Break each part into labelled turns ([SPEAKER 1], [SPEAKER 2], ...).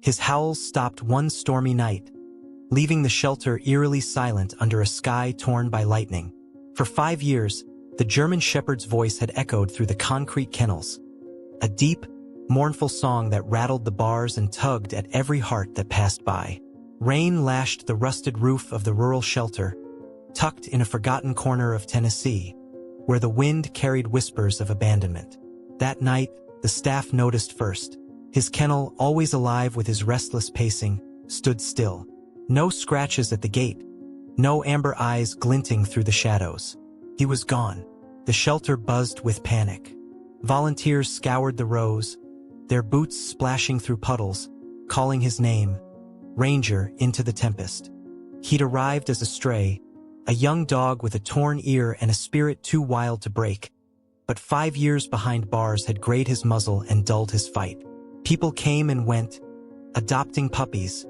[SPEAKER 1] His howls stopped one stormy night, leaving the shelter eerily silent under a sky torn by lightning. For 5 years, the German shepherd's voice had echoed through the concrete kennels, a deep, mournful song that rattled the bars and tugged at every heart that passed by. Rain lashed the rusted roof of the rural shelter, tucked in a forgotten corner of Tennessee, where the wind carried whispers of abandonment. That night, the staff noticed first. His kennel, always alive with his restless pacing, stood still. No scratches at the gate, no amber eyes glinting through the shadows. He was gone. The shelter buzzed with panic. Volunteers scoured the rows, their boots splashing through puddles, calling his name, Ranger, into the tempest. He'd arrived as a stray, a young dog with a torn ear and a spirit too wild to break. But 5 years behind bars had grayed his muzzle and dulled his fight. People came and went, adopting puppies,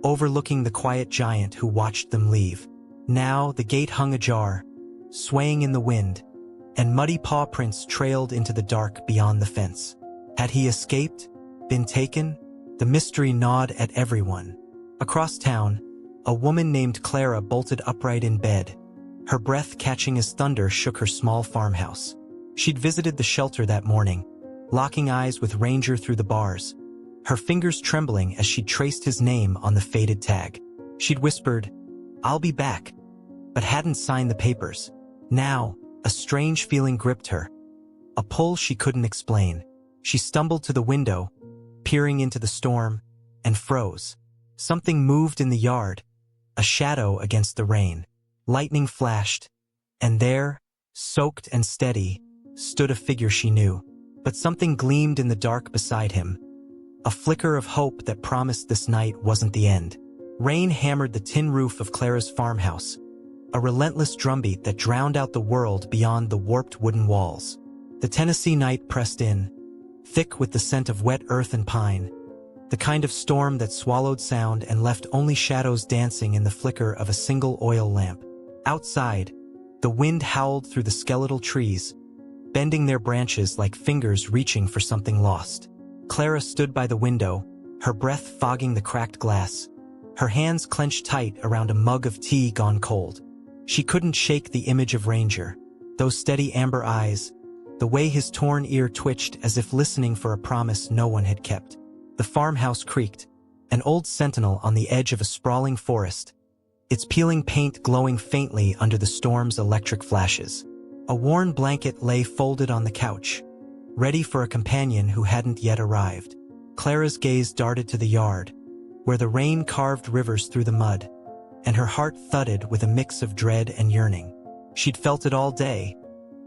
[SPEAKER 1] overlooking the quiet giant who watched them leave. Now the gate hung ajar, swaying in the wind, and muddy paw prints trailed into the dark beyond the fence. Had he escaped? Been taken? The mystery gnawed at everyone. Across town, a woman named Clara bolted upright in bed. Her breath catching as thunder shook her small farmhouse. She'd visited the shelter that morning, locking eyes with Ranger through the bars, her fingers trembling as she traced his name on the faded tag. She'd whispered, "I'll be back," but hadn't signed the papers. Now, a strange feeling gripped her, a pull she couldn't explain. She stumbled to the window, peering into the storm, and froze. Something moved in the yard, a shadow against the rain. Lightning flashed, and there, soaked and steady, stood a figure she knew. But something gleamed in the dark beside him, a flicker of hope that promised this night wasn't the end. Rain hammered the tin roof of Clara's farmhouse, a relentless drumbeat that drowned out the world beyond the warped wooden walls. The Tennessee night pressed in, thick with the scent of wet earth and pine, the kind of storm that swallowed sound and left only shadows dancing in the flicker of a single oil lamp. Outside, the wind howled through the skeletal trees, bending their branches like fingers reaching for something lost. Clara stood by the window, her breath fogging the cracked glass, her hands clenched tight around a mug of tea gone cold. She couldn't shake the image of Ranger, those steady amber eyes, the way his torn ear twitched as if listening for a promise no one had kept. The farmhouse creaked, an old sentinel on the edge of a sprawling forest, its peeling paint glowing faintly under the storm's electric flashes. A worn blanket lay folded on the couch, ready for a companion who hadn't yet arrived. Clara's gaze darted to the yard, where the rain carved rivers through the mud, and her heart thudded with a mix of dread and yearning. She'd felt it all day,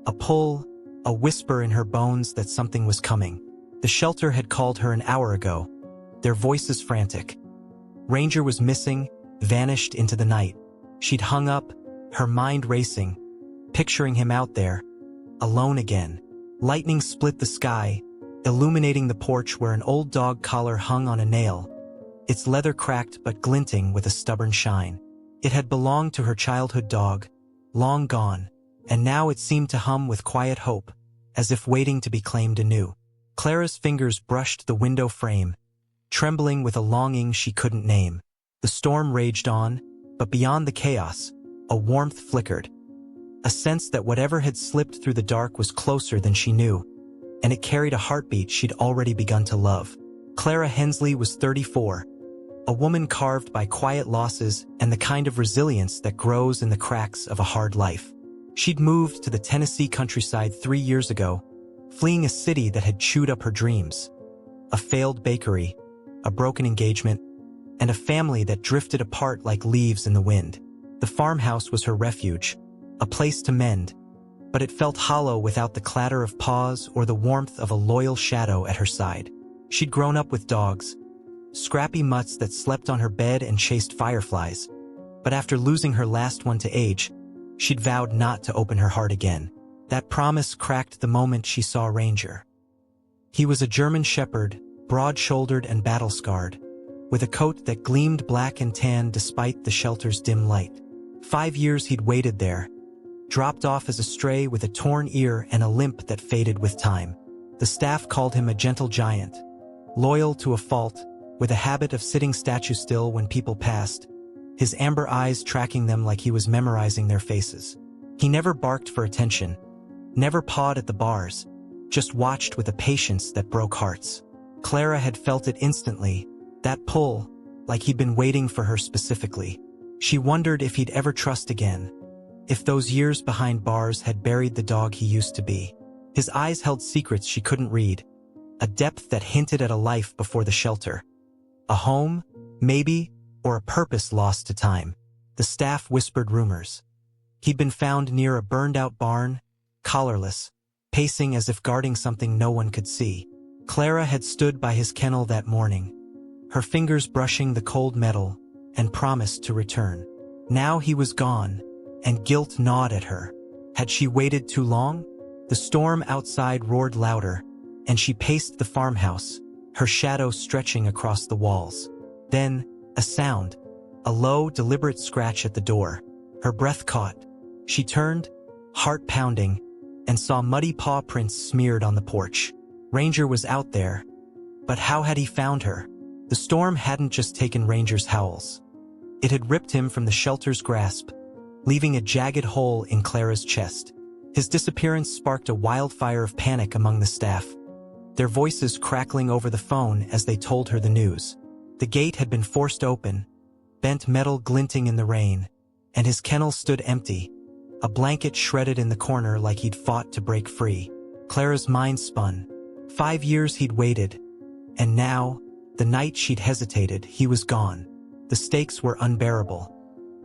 [SPEAKER 1] a pull, a whisper in her bones that something was coming. The shelter had called her an hour ago, their voices frantic. Ranger was missing, vanished into the night. She'd hung up, her mind racing, picturing him out there, alone again. Lightning split the sky, illuminating the porch where an old dog collar hung on a nail, its leather cracked but glinting with a stubborn shine. It had belonged to her childhood dog, long gone, and now it seemed to hum with quiet hope, as if waiting to be claimed anew. Clara's fingers brushed the window frame, trembling with a longing she couldn't name. The storm raged on, but beyond the chaos, a warmth flickered, a sense that whatever had slipped through the dark was closer than she knew, and it carried a heartbeat she'd already begun to love. Clara Hensley was 34, a woman carved by quiet losses and the kind of resilience that grows in the cracks of a hard life. She'd moved to the Tennessee countryside 3 years ago, fleeing a city that had chewed up her dreams. A failed bakery, a broken engagement, and a family that drifted apart like leaves in the wind. The farmhouse was her refuge, a place to mend, but it felt hollow without the clatter of paws or the warmth of a loyal shadow at her side. She'd grown up with dogs, scrappy mutts that slept on her bed and chased fireflies, but after losing her last one to age, she'd vowed not to open her heart again. That promise cracked the moment she saw Ranger. He was a German shepherd, broad-shouldered and battle-scarred, with a coat that gleamed black and tan despite the shelter's dim light. 5 years he'd waited there, dropped off as a stray with a torn ear and a limp that faded with time. The staff called him a gentle giant, loyal to a fault, with a habit of sitting statue still when people passed, his amber eyes tracking them like he was memorizing their faces. He never barked for attention, never pawed at the bars, just watched with a patience that broke hearts. Clara had felt it instantly, that pull, like he'd been waiting for her specifically. She wondered if he'd ever trust again, if those years behind bars had buried the dog he used to be. His eyes held secrets she couldn't read, a depth that hinted at a life before the shelter. A home, maybe, or a purpose lost to time. The staff whispered rumors. He'd been found near a burned-out barn, collarless, pacing as if guarding something no one could see. Clara had stood by his kennel that morning, her fingers brushing the cold metal, and promised to return. Now he was gone, and guilt gnawed at her. Had she waited too long? The storm outside roared louder, and she paced the farmhouse, her shadow stretching across the walls. Then, a sound, a low, deliberate scratch at the door. Her breath caught. She turned, heart pounding, and saw muddy paw prints smeared on the porch. Ranger was out there, but how had he found her? The storm hadn't just taken Ranger's howls. It had ripped him from the shelter's grasp, leaving a jagged hole in Clara's chest. His disappearance sparked a wildfire of panic among the staff, their voices crackling over the phone as they told her the news. The gate had been forced open, bent metal glinting in the rain, and his kennel stood empty, a blanket shredded in the corner like he'd fought to break free. Clara's mind spun. 5 years he'd waited, and now, the night she'd hesitated, he was gone. The stakes were unbearable.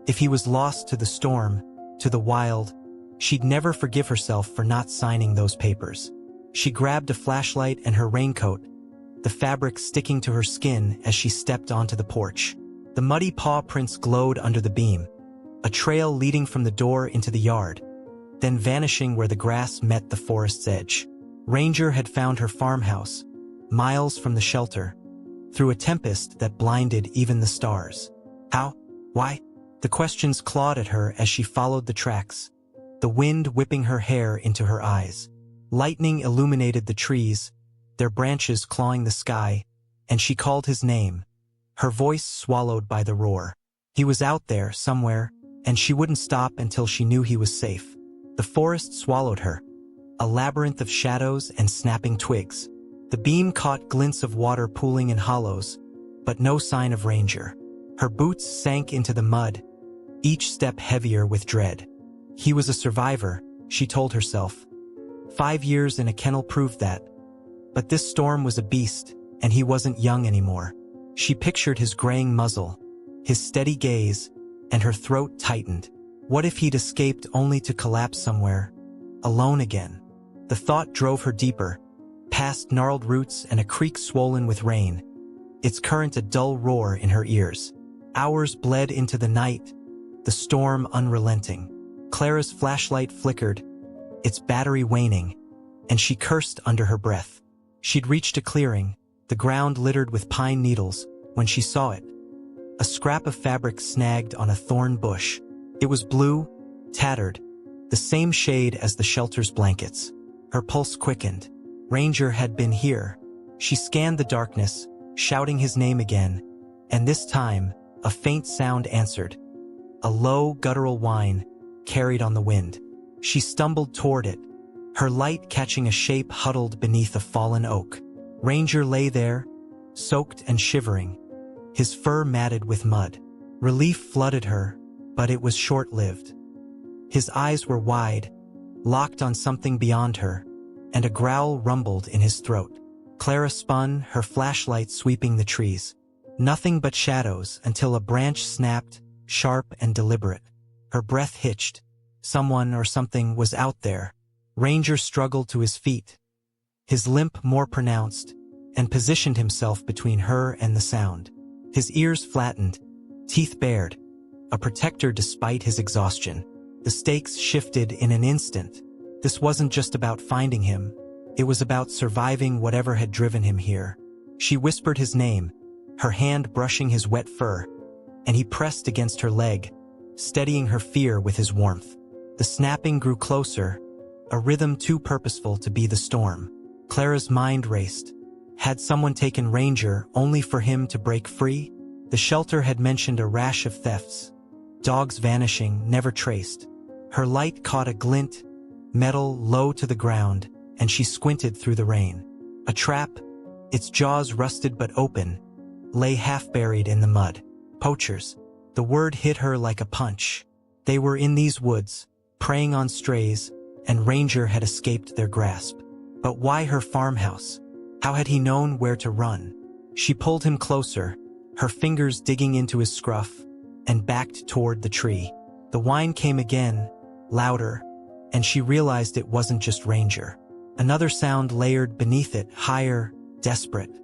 [SPEAKER 1] If he was lost to the storm, to the wild, she'd never forgive herself for not signing those papers. She grabbed a flashlight and her raincoat, the fabric sticking to her skin as she stepped onto the porch. The muddy paw prints glowed under the beam, a trail leading from the door into the yard, then vanishing where the grass met the forest's edge. Ranger had found her farmhouse, miles from the shelter, through a tempest that blinded even the stars. How? Why? The questions clawed at her as she followed the tracks, the wind whipping her hair into her eyes. Lightning illuminated the trees, their branches clawing the sky, and she called his name, her voice swallowed by the roar. He was out there, somewhere, and she wouldn't stop until she knew he was safe. The forest swallowed her, a labyrinth of shadows and snapping twigs. The beam caught glints of water pooling in hollows, but no sign of Ranger. Her boots sank into the mud, each step heavier with dread. He was a survivor, she told herself. 5 years in a kennel proved that. But this storm was a beast, and he wasn't young anymore. She pictured his graying muzzle, his steady gaze, and her throat tightened. What if he'd escaped only to collapse somewhere, alone again? The thought drove her deeper, past gnarled roots and a creek swollen with rain, its current a dull roar in her ears. Hours bled into the night, the storm unrelenting. Clara's flashlight flickered, its battery waning, and she cursed under her breath. She'd reached a clearing, the ground littered with pine needles, when she saw it. A scrap of fabric snagged on a thorn bush. It was blue, tattered, the same shade as the shelter's blankets. Her pulse quickened. Ranger had been here. She scanned the darkness, shouting his name again, and this time, a faint sound answered. A low, guttural whine, carried on the wind. She stumbled toward it, her light catching a shape huddled beneath a fallen oak. Ranger lay there, soaked and shivering, his fur matted with mud. Relief flooded her, but it was short-lived. His eyes were wide, locked on something beyond her, and a growl rumbled in his throat. Clara spun, her flashlight sweeping the trees. Nothing but shadows until a branch snapped, sharp and deliberate. Her breath hitched. Someone or something was out there. Ranger struggled to his feet, his limp more pronounced, and positioned himself between her and the sound. His ears flattened, teeth bared, a protector despite his exhaustion. The stakes shifted in an instant. This wasn't just about finding him. It was about surviving whatever had driven him here. She whispered his name, her hand brushing his wet fur, and he pressed against her leg, steadying her fear with his warmth. The snapping grew closer, a rhythm too purposeful to be the storm. Clara's mind raced, Had someone taken Ranger only for him to break free? The shelter had mentioned a rash of thefts. Dogs vanishing, never traced. Her light caught a glint, metal low to the ground, and she squinted through the rain. A trap, its jaws rusted but open, lay half-buried in the mud. Poachers. The word hit her like a punch. They were in these woods, preying on strays, and Ranger had escaped their grasp. But why her farmhouse? How had he known where to run? She pulled him closer, her fingers digging into his scruff, and backed toward the tree. The whine came again, louder, and she realized it wasn't just Ranger. Another sound layered beneath it, higher, desperate.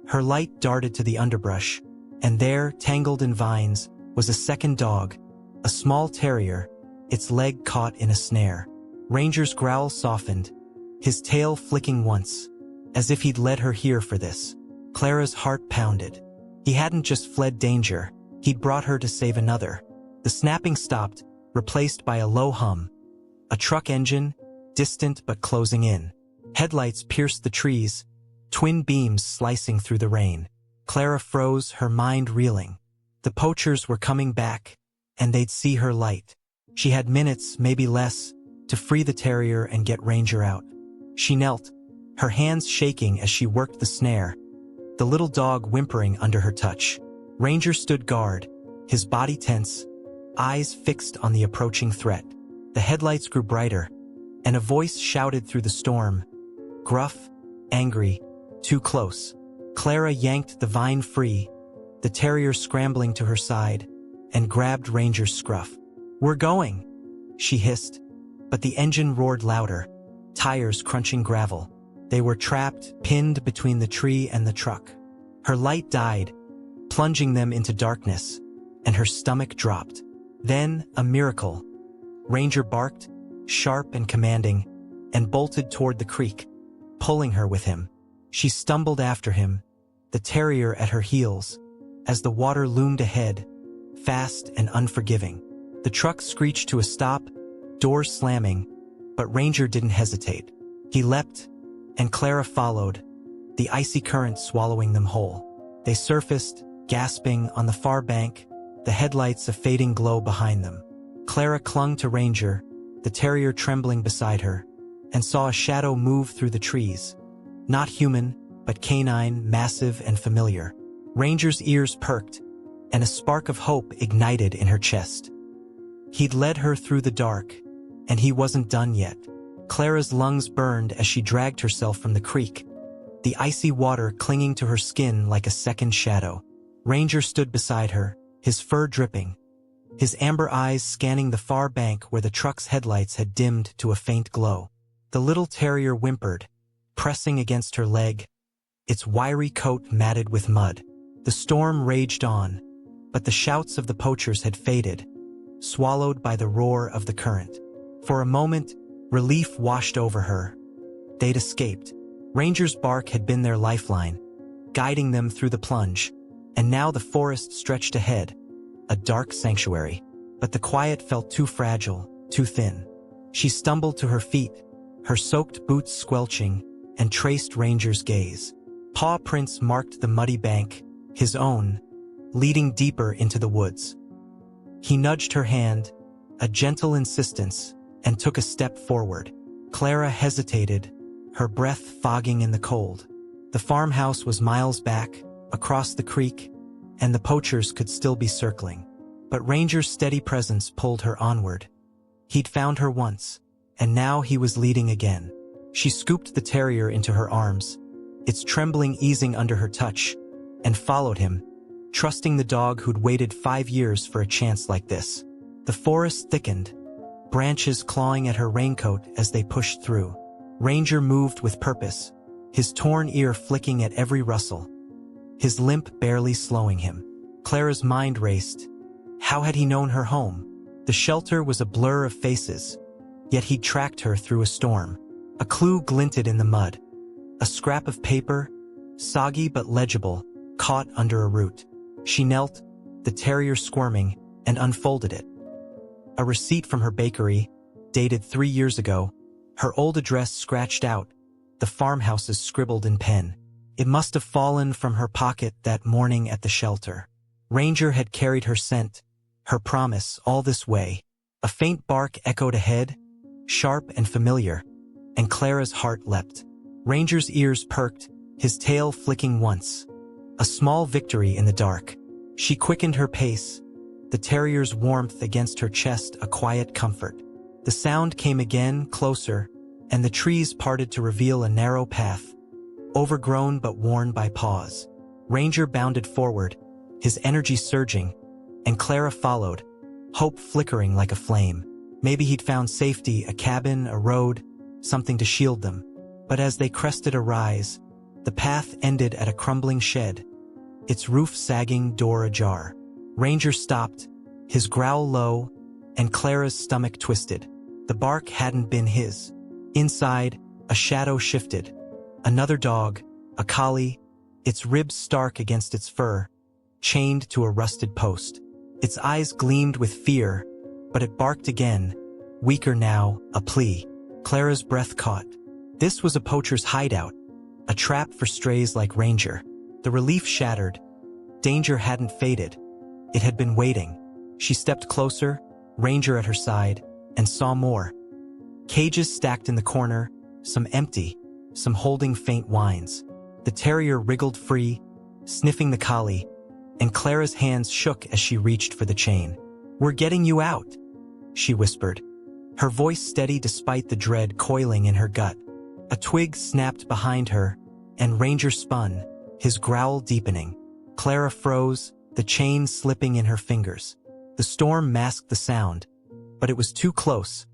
[SPEAKER 1] Her light darted to the underbrush, and there, tangled in vines, was a second dog, a small terrier, its leg caught in a snare. Ranger's growl softened, his tail flicking once, as if he'd led her here for this. Clara's heart pounded. He hadn't just fled danger, he'd brought her to save another. The snapping stopped, replaced by a low hum. A truck engine, distant but closing in. Headlights pierced the trees, twin beams slicing through the rain. Clara froze, her mind reeling. The poachers were coming back, and they'd see her light. She had minutes, maybe less, to free the terrier and get Ranger out. She knelt, her hands shaking as she worked the snare, the little dog whimpering under her touch. Ranger stood guard, his body tense, eyes fixed on the approaching threat. The headlights grew brighter, and a voice shouted through the storm, gruff, angry, too close. Clara yanked the vine free, the terrier scrambling to her side, and grabbed Ranger's scruff. "We're going," she hissed, but the engine roared louder, tires crunching gravel. They were trapped, pinned between the tree and the truck. Her light died, plunging them into darkness, and her stomach dropped. Then, a miracle. Ranger barked, sharp and commanding, and bolted toward the creek, pulling her with him. She stumbled after him, the terrier at her heels, as the water loomed ahead, fast and unforgiving. The truck screeched to a stop, doors slamming, but Ranger didn't hesitate. He leapt, and Clara followed, the icy current swallowing them whole. They surfaced, gasping, on the far bank, the headlights a fading glow behind them. Clara clung to Ranger, the terrier trembling beside her, and saw a shadow move through the trees. Not human, but canine, massive and familiar. Ranger's ears perked, and a spark of hope ignited in her chest. He'd led her through the dark, and he wasn't done yet. Clara's lungs burned as she dragged herself from the creek, the icy water clinging to her skin like a second shadow. Ranger stood beside her, his fur dripping, his amber eyes scanning the far bank where the truck's headlights had dimmed to a faint glow. The little terrier whimpered, pressing against her leg, its wiry coat matted with mud. The storm raged on, but the shouts of the poachers had faded, swallowed by the roar of the current. For a moment, relief washed over her. They'd escaped. Ranger's bark had been their lifeline, guiding them through the plunge, and now the forest stretched ahead, a dark sanctuary. But the quiet felt too fragile, too thin. She stumbled to her feet, her soaked boots squelching, and traced Ranger's gaze. Paw prints marked the muddy bank, his own, leading deeper into the woods. He nudged her hand, a gentle insistence, and took a step forward. Clara hesitated, her breath fogging in the cold. The farmhouse was miles back, across the creek, and the poachers could still be circling. But Ranger's steady presence pulled her onward. He'd found her once, and now he was leading again. She scooped the terrier into her arms, its trembling easing under her touch, and followed him, trusting the dog who'd waited 5 years for a chance like this. The forest thickened, branches clawing at her raincoat as they pushed through. Ranger moved with purpose, his torn ear flicking at every rustle, his limp barely slowing him. Clara's mind raced. How had he known her home? The shelter was a blur of faces, yet he'd tracked her through a storm. A clue glinted in the mud. A scrap of paper, soggy but legible, caught under a root. She knelt, the terrier squirming, and unfolded it. A receipt from her bakery, dated 3 years ago, her old address scratched out, the farmhouses scribbled in pen. It must have fallen from her pocket that morning at the shelter. Ranger had carried her scent, her promise, all this way. A faint bark echoed ahead, sharp and familiar, and Clara's heart leapt. Ranger's ears perked, his tail flicking once. A small victory in the dark. She quickened her pace, the terrier's warmth against her chest a quiet comfort. The sound came again, closer, and the trees parted to reveal a narrow path, overgrown but worn by paws. Ranger bounded forward, his energy surging, and Clara followed, hope flickering like a flame. Maybe he'd found safety, a cabin, a road, something to shield them. But as they crested a rise, the path ended at a crumbling shed, its roof sagging, door ajar. Ranger stopped, his growl low, and Clara's stomach twisted. The bark hadn't been his. Inside, a shadow shifted. Another dog, a collie, its ribs stark against its fur, chained to a rusted post. Its eyes gleamed with fear, but it barked again, weaker now, a plea. Clara's breath caught. This was a poacher's hideout, a trap for strays like Ranger. The relief shattered. Danger hadn't faded. It had been waiting. She stepped closer, Ranger at her side, and saw more. Cages stacked in the corner, some empty, some holding faint whines. The terrier wriggled free, sniffing the collie, and Clara's hands shook as she reached for the chain. "We're getting you out," she whispered, her voice steady despite the dread coiling in her gut. A twig snapped behind her, and Ranger spun, his growl deepening. Clara froze, the chain slipping in her fingers. The storm masked the sound, but it was too close.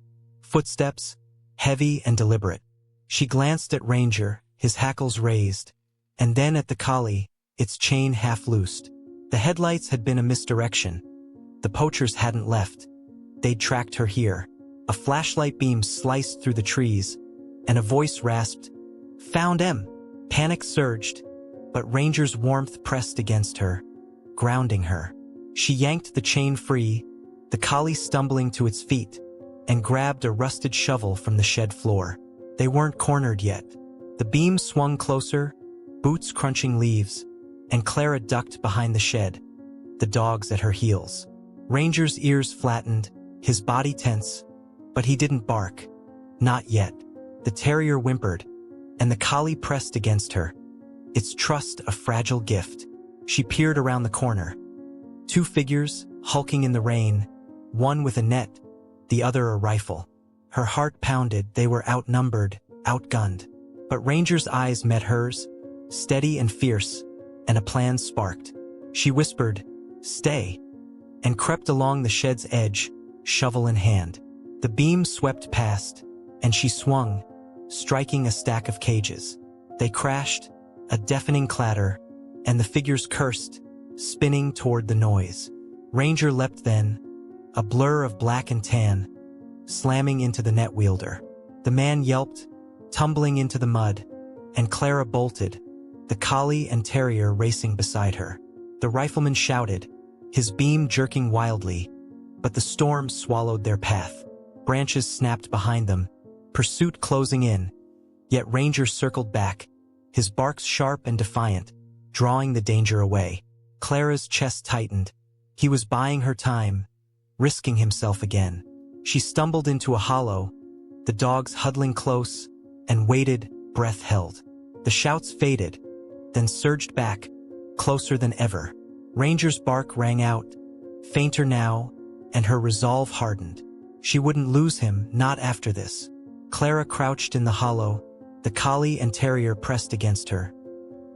[SPEAKER 1] Footsteps, heavy and deliberate. She glanced at Ranger, his hackles raised, and then at the collie, its chain half loosed. The headlights had been a misdirection. The poachers hadn't left. They'd tracked her here. A flashlight beam sliced through the trees, and a voice rasped, "Found em!" Panic surged, but Ranger's warmth pressed against her, grounding her. She yanked the chain free, the collie stumbling to its feet, and grabbed a rusted shovel from the shed floor. They weren't cornered yet. The beam swung closer, boots crunching leaves, and Clara ducked behind the shed, the dogs at her heels. Ranger's ears flattened, his body tense, but he didn't bark. Not yet. The terrier whimpered, and the collie pressed against her, its trust a fragile gift. She peered around the corner. Two figures, hulking in the rain, one with a net, the other a rifle. Her heart pounded. They were outnumbered, outgunned. But Ranger's eyes met hers, steady and fierce, and a plan sparked. She whispered, "Stay," and crept along the shed's edge, shovel in hand. The beam swept past, and she swung, striking a stack of cages. They crashed, a deafening clatter, and the figures cursed, spinning toward the noise. Ranger leapt then, a blur of black and tan, slamming into the net wielder. The man yelped, tumbling into the mud, and Clara bolted, the collie and terrier racing beside her. The rifleman shouted, his beam jerking wildly, but the storm swallowed their path. Branches snapped behind them, pursuit closing in, yet Ranger circled back, his barks sharp and defiant, drawing the danger away. Clara's chest tightened. He was buying her time, risking himself again. She stumbled into a hollow, the dogs huddling close, and waited, breath held. The shouts faded, then surged back, closer than ever. Ranger's bark rang out, fainter now, and her resolve hardened. She wouldn't lose him, not after this. Clara crouched in the hollow, the collie and terrier pressed against her,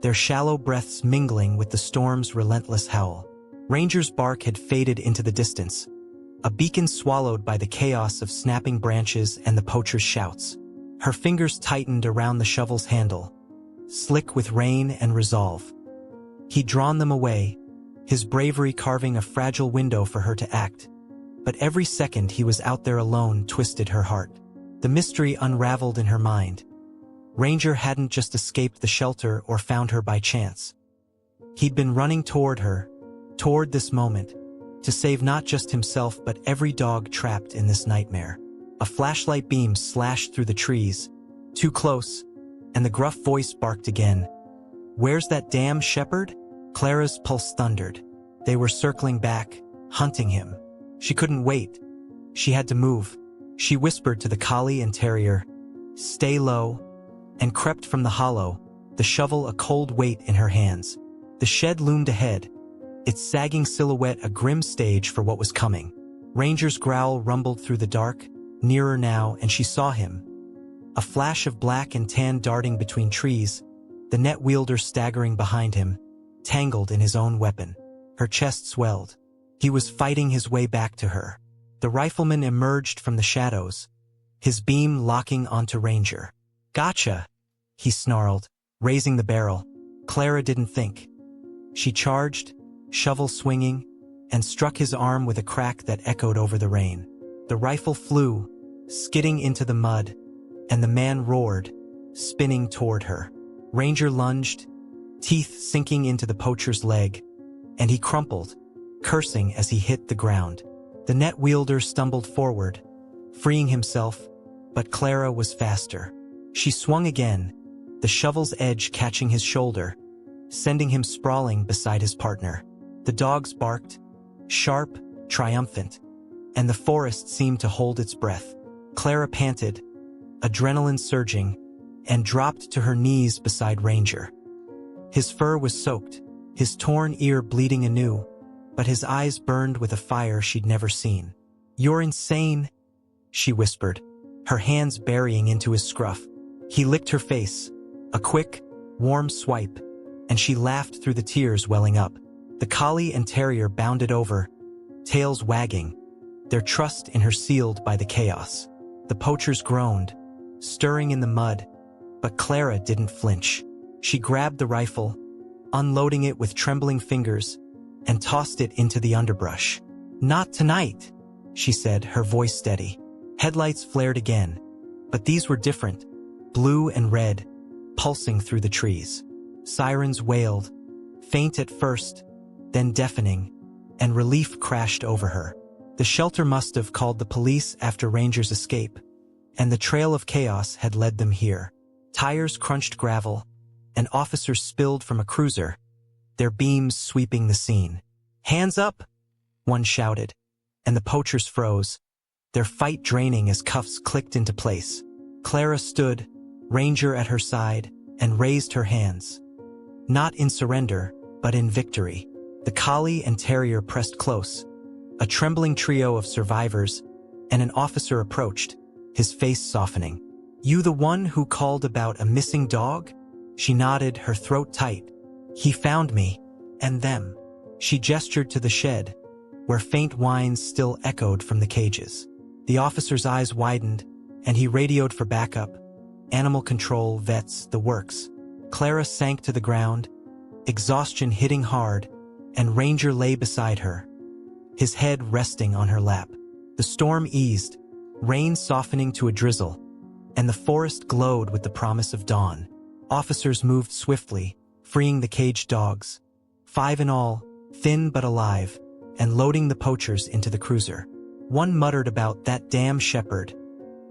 [SPEAKER 1] their shallow breaths mingling with the storm's relentless howl. Ranger's bark had faded into the distance, a beacon swallowed by the chaos of snapping branches and the poacher's shouts. Her fingers tightened around the shovel's handle, slick with rain and resolve. He'd drawn them away, his bravery carving a fragile window for her to act. But every second he was out there alone twisted her heart. The mystery unraveled in her mind. Ranger hadn't just escaped the shelter or found her by chance. He'd been running toward her, toward this moment, to save not just himself but every dog trapped in this nightmare. A flashlight beam slashed through the trees, too close, and the gruff voice barked again. "Where's that damn shepherd?" Clara's pulse thundered. They were circling back, hunting him. She couldn't wait. She had to move. She whispered to the collie and terrier, "Stay low," and crept from the hollow, the shovel a cold weight in her hands. The shed loomed ahead, its sagging silhouette a grim stage for what was coming. Ranger's growl rumbled through the dark, nearer now, and she saw him. A flash of black and tan darting between trees, the net wielder staggering behind him, tangled in his own weapon. Her chest swelled. He was fighting his way back to her. The rifleman emerged from the shadows, his beam locking onto Ranger. "Gotcha," he snarled, raising the barrel. Clara didn't think. She charged, shovel swinging, and struck his arm with a crack that echoed over the rain. The rifle flew, skidding into the mud, and the man roared, spinning toward her. Ranger lunged, teeth sinking into the poacher's leg, and he crumpled, cursing as he hit the ground. The net wielder stumbled forward, freeing himself, but Clara was faster. She swung again, the shovel's edge catching his shoulder, sending him sprawling beside his partner. The dogs barked, sharp, triumphant, and the forest seemed to hold its breath. Clara panted, adrenaline surging, and dropped to her knees beside Ranger. His fur was soaked, his torn ear bleeding anew, but his eyes burned with a fire she'd never seen. "You're insane," she whispered, her hands burying into his scruff. He licked her face, a quick, warm swipe, and she laughed through the tears welling up. The collie and terrier bounded over, tails wagging, their trust in her sealed by the chaos. The poachers groaned, stirring in the mud, but Clara didn't flinch. She grabbed the rifle, unloading it with trembling fingers, and tossed it into the underbrush. "Not tonight," she said, her voice steady. Headlights flared again, but these were different, blue and red, pulsing through the trees. Sirens wailed, faint at first, then deafening, and relief crashed over her. The shelter must have called the police after Ranger's escape, and the trail of chaos had led them here. Tires crunched gravel, and officers spilled from a cruiser, their beams sweeping the scene. "Hands up!" one shouted, and the poachers froze, their fight draining as cuffs clicked into place. Clara stood, Ranger at her side, and raised her hands. Not in surrender, but in victory. The collie and terrier pressed close, a trembling trio of survivors, and an officer approached, his face softening. "You the one who called about a missing dog?" She nodded, her throat tight. "He found me, and them." She gestured to the shed, where faint whines still echoed from the cages. The officer's eyes widened, and he radioed for backup. Animal control, vets, the works. Clara sank to the ground, exhaustion hitting hard, and Ranger lay beside her, his head resting on her lap. The storm eased, rain softening to a drizzle, and the forest glowed with the promise of dawn. Officers moved swiftly, freeing the caged dogs, 5 in all, thin but alive, and loading the poachers into the cruiser. One muttered about "that damn shepherd,"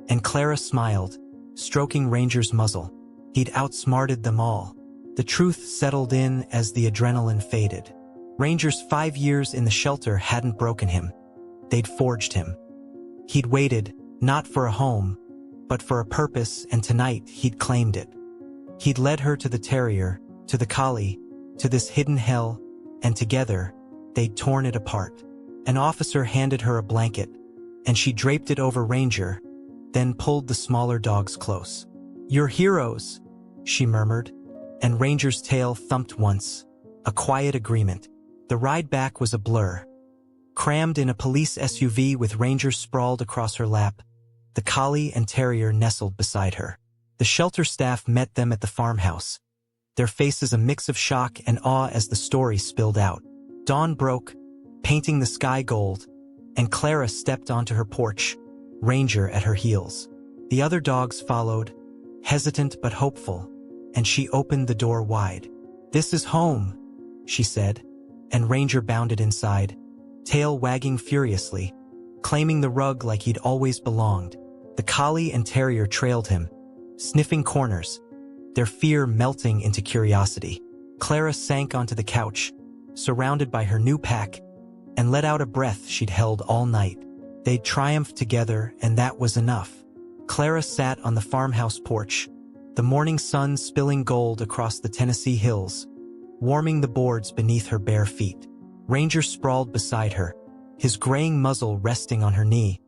[SPEAKER 1] and Clara smiled, stroking Ranger's muzzle. He'd outsmarted them all. The truth settled in as the adrenaline faded. Ranger's 5 years in the shelter hadn't broken him. They'd forged him. He'd waited, not for a home, but for a purpose, and tonight he'd claimed it. He'd led her to the terrier, to the collie, to this hidden hell, and together, they'd torn it apart. An officer handed her a blanket, and she draped it over Ranger, then pulled the smaller dogs close. "You're heroes," she murmured, and Ranger's tail thumped once, a quiet agreement. The ride back was a blur. Crammed in a police SUV with Ranger sprawled across her lap, the collie and terrier nestled beside her. The shelter staff met them at the farmhouse, their faces a mix of shock and awe as the story spilled out. Dawn broke, painting the sky gold, and Clara stepped onto her porch, Ranger at her heels. The other dogs followed, hesitant but hopeful, and she opened the door wide. "This is home," she said, and Ranger bounded inside, tail wagging furiously, claiming the rug like he'd always belonged. The collie and terrier trailed him, sniffing corners, their fear melting into curiosity. Clara sank onto the couch, surrounded by her new pack, and let out a breath she'd held all night. They'd triumphed together, and that was enough. Clara sat on the farmhouse porch, the morning sun spilling gold across the Tennessee hills, warming the boards beneath her bare feet. Ranger sprawled beside her, his graying muzzle resting on her knee,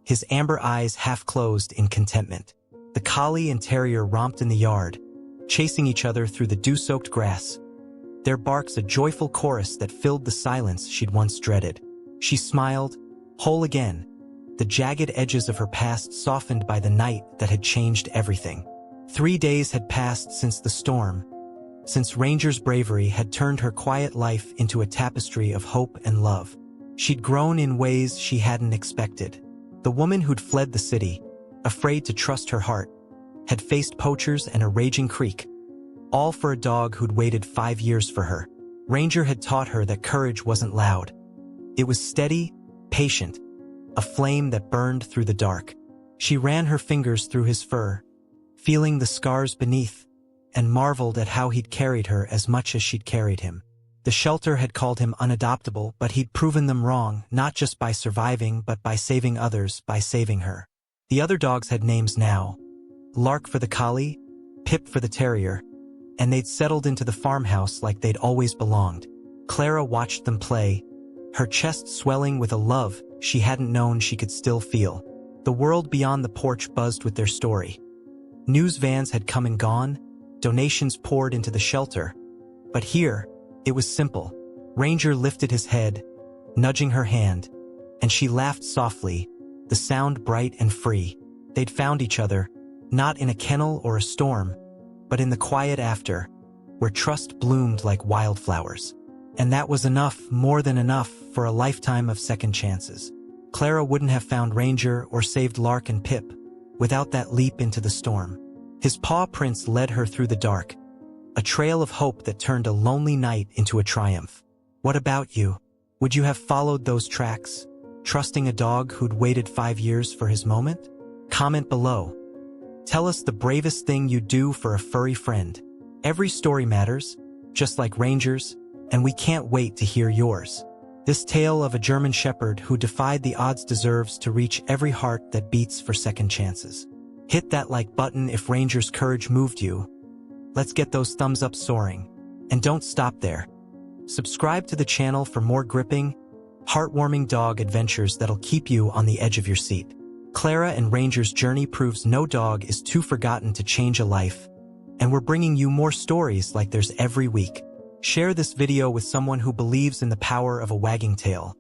[SPEAKER 1] his amber eyes half-closed in contentment. The collie and terrier romped in the yard, chasing each other through the dew-soaked grass, their barks a joyful chorus that filled the silence she'd once dreaded. She smiled, whole again, the jagged edges of her past softened by the night that had changed everything. 3 days had passed since the storm, since Ranger's bravery had turned her quiet life into a tapestry of hope and love. She'd grown in ways she hadn't expected. The woman who'd fled the city, afraid to trust her heart, had faced poachers and a raging creek, all for a dog who'd waited 5 years for her. Ranger had taught her that courage wasn't loud. It was steady, patient, a flame that burned through the dark. She ran her fingers through his fur, feeling the scars beneath, and marveled at how he'd carried her as much as she'd carried him. The shelter had called him unadoptable, but he'd proven them wrong, not just by surviving, but by saving others, by saving her. The other dogs had names now, Lark for the collie, Pip for the terrier, and they'd settled into the farmhouse like they'd always belonged. Clara watched them play, her chest swelling with a love she hadn't known she could still feel. The world beyond the porch buzzed with their story. News vans had come and gone, donations poured into the shelter. But here, it was simple. Ranger lifted his head, nudging her hand, and she laughed softly, the sound bright and free. They'd found each other, not in a kennel or a storm, but in the quiet after, where trust bloomed like wildflowers. And that was enough, more than enough, for a lifetime of second chances. Clara wouldn't have found Ranger or saved Lark and Pip without that leap into the storm. His paw prints led her through the dark, a trail of hope that turned a lonely night into a triumph. What about you? Would you have followed those tracks, trusting a dog who'd waited 5 years for his moment? Comment below. Tell us the bravest thing you'd do for a furry friend. Every story matters, just like Ranger's, and we can't wait to hear yours. This tale of a German Shepherd who defied the odds deserves to reach every heart that beats for second chances. Hit that like button if Ranger's courage moved you. Let's get those thumbs up soaring. And don't stop there. Subscribe to the channel for more gripping, heartwarming dog adventures that'll keep you on the edge of your seat. Clara and Ranger's journey proves no dog is too forgotten to change a life, and we're bringing you more stories like there's every week. Share this video with someone who believes in the power of a wagging tail.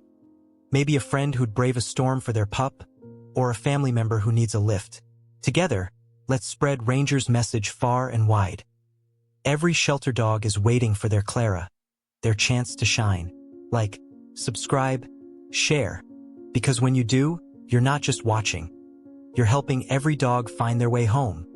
[SPEAKER 1] Maybe a friend who'd brave a storm for their pup, or a family member who needs a lift. Together, let's spread Ranger's message far and wide. Every shelter dog is waiting for their Clara, their chance to shine. Like, subscribe, share, because when you do, you're not just watching. You're helping every dog find their way home.